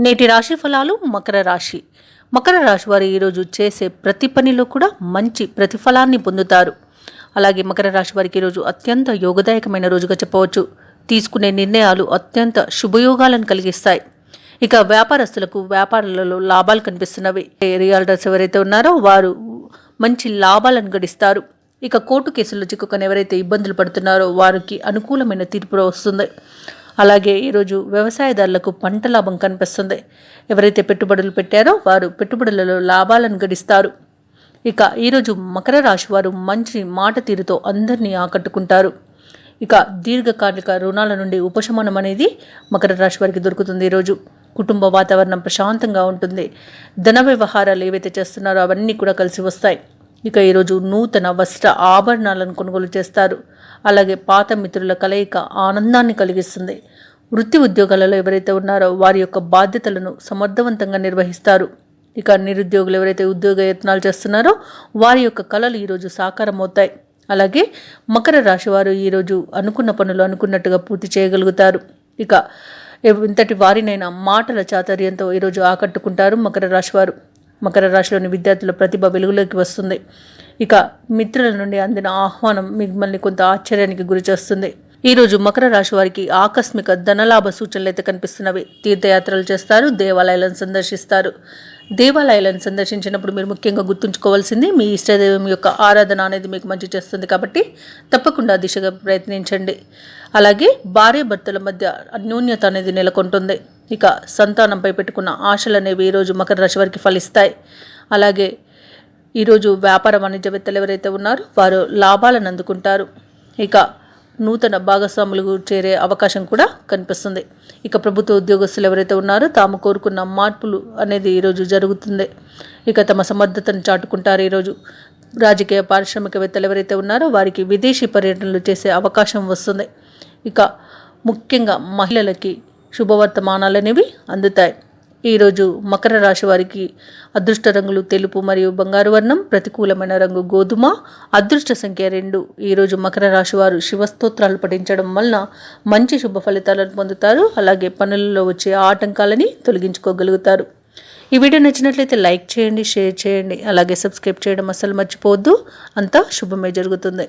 నేటి రాశి ఫలాలు మకర రాశి. మకర రాశి వారు ఈరోజు చేసే ప్రతి పనిలో కూడా మంచి ప్రతిఫలాన్ని పొందుతారు. అలాగే మకర రాశి వారికి ఈరోజు అత్యంత యోగదాయకమైన రోజుగా చెప్పవచ్చు. తీసుకునే నిర్ణయాలు అత్యంత శుభయోగాలను కలిగిస్తాయి. ఇక వ్యాపారస్తులకు వ్యాపారాలలో లాభాలు కనిపిస్తున్నవి. రియల్టర్స్ ఎవరైతే ఉన్నారో వారు మంచి లాభాలను గడిస్తారు. ఇక కోర్టు కేసుల్లో చిక్కుకొని ఎవరైతే ఇబ్బందులు పడుతున్నారో వారికి అనుకూలమైన తీర్పు వస్తుంది. అలాగే ఈరోజు వ్యవసాయదారులకు పంట లాభం కనిపిస్తుంది. ఎవరైతే పెట్టుబడులు పెట్టారో వారు పెట్టుబడులలో లాభాలను గడిస్తారు. ఇక ఈరోజు మకర రాశి వారు మంచి మాట తీరుతో అందరినీ ఆకట్టుకుంటారు. ఇక దీర్ఘకాలిక రుణాల నుండి ఉపశమనం అనేది మకర రాశి వారికి దొరుకుతుంది. ఈరోజు కుటుంబ వాతావరణం ప్రశాంతంగా ఉంటుంది. ధన వ్యవహారాలు ఏవైతే చేస్తున్నారో అవన్నీ కూడా కలిసి వస్తాయి. ఇక ఈరోజు నూతన వస్త్ర ఆభరణాలను కొనుగోలు చేస్తారు. అలాగే పాత మిత్రుల కలయిక ఆనందాన్ని కలిగిస్తుంది. వృత్తి ఉద్యోగాలలో ఎవరైతే ఉన్నారో వారి యొక్క బాధ్యతలను సమర్థవంతంగా నిర్వహిస్తారు. ఇక నిరుద్యోగులు ఎవరైతే ఉద్యోగ యత్నాలు చేస్తున్నారో వారి యొక్క కళలు ఈరోజు సాకారం అవుతాయి. అలాగే మకర రాశి వారు ఈరోజు అనుకున్న పనులు అనుకున్నట్టుగా పూర్తి చేయగలుగుతారు. ఇక ఇంతటి వారినైనా మాటల చాతుర్యంతో ఈరోజు ఆకట్టుకుంటారు మకర రాశి వారు. మకర రాశిలోని విద్యార్థుల ప్రతిభ వెలుగులోకి వస్తుంది. ఇక మిత్రుల నుండి అందిన ఆహ్వానం మిమ్మల్ని కొంత ఆశ్చర్యానికి గురి చేస్తుంది. ఈరోజు మకర రాశి వారికి ఆకస్మిక ధనలాభ సూచనలు అయితే కనిపిస్తున్నవి. తీర్థయాత్రలు చేస్తారు, దేవాలయాలను సందర్శిస్తారు. దేవాలయాలను సందర్శించినప్పుడు మీరు ముఖ్యంగా గుర్తుంచుకోవాల్సింది మీ ఇష్టదైవం యొక్క ఆరాధన అనేది మీకు మంచి చేస్తుంది. కాబట్టి తప్పకుండా దిశగా ప్రయత్నించండి. అలాగే భార్యాభర్తల మధ్య అన్యోన్యత అనేది నెలకొంటుంది. ఇక సంతానంపై పెట్టుకున్న ఆశలు అనేవి ఈరోజు మకర రాశి వారికి ఫలిస్తాయి. అలాగే ఈరోజు వ్యాపార వాణిజ్యవేత్తలు ఎవరైతే ఉన్నారో వారు లాభాలను అందుకుంటారు. ఇక నూతన భాగస్వాములు చేరే అవకాశం కూడా కనిపిస్తుంది. ఇక ప్రభుత్వ ఉద్యోగస్తులు ఎవరైతే ఉన్నారో తాము కోరుకున్న మార్పులు అనేది ఈరోజు జరుగుతుంది. ఇక తమ సమర్థతను చాటుకుంటారు. ఈరోజు రాజకీయ పారిశ్రామికవేత్తలు ఎవరైతే ఉన్నారో వారికి విదేశీ పర్యటనలు చేసే అవకాశం వస్తుంది. ఇక ముఖ్యంగా మహిళలకి శుభవర్తమానాలు అనేవి అందుతాయి. ఈరోజు మకర రాశి వారికి అదృష్ట రంగులు తెలుపు మరియు బంగారు వర్ణం, ప్రతికూలమైన రంగు గోధుమ, అదృష్ట సంఖ్య 2. ఈరోజు మకర రాశి వారు శివస్తోత్రాలు పఠించడం వలన మంచి శుభ ఫలితాలను పొందుతారు. అలాగే పనులలో వచ్చే ఆటంకాలని తొలగించుకోగలుగుతారు. ఈ వీడియో నచ్చినట్లయితే లైక్ చేయండి, షేర్ చేయండి, అలాగే సబ్స్క్రైబ్ చేయడం అస్సలు మర్చిపోవద్దు. అంతా శుభమే జరుగుతుంది.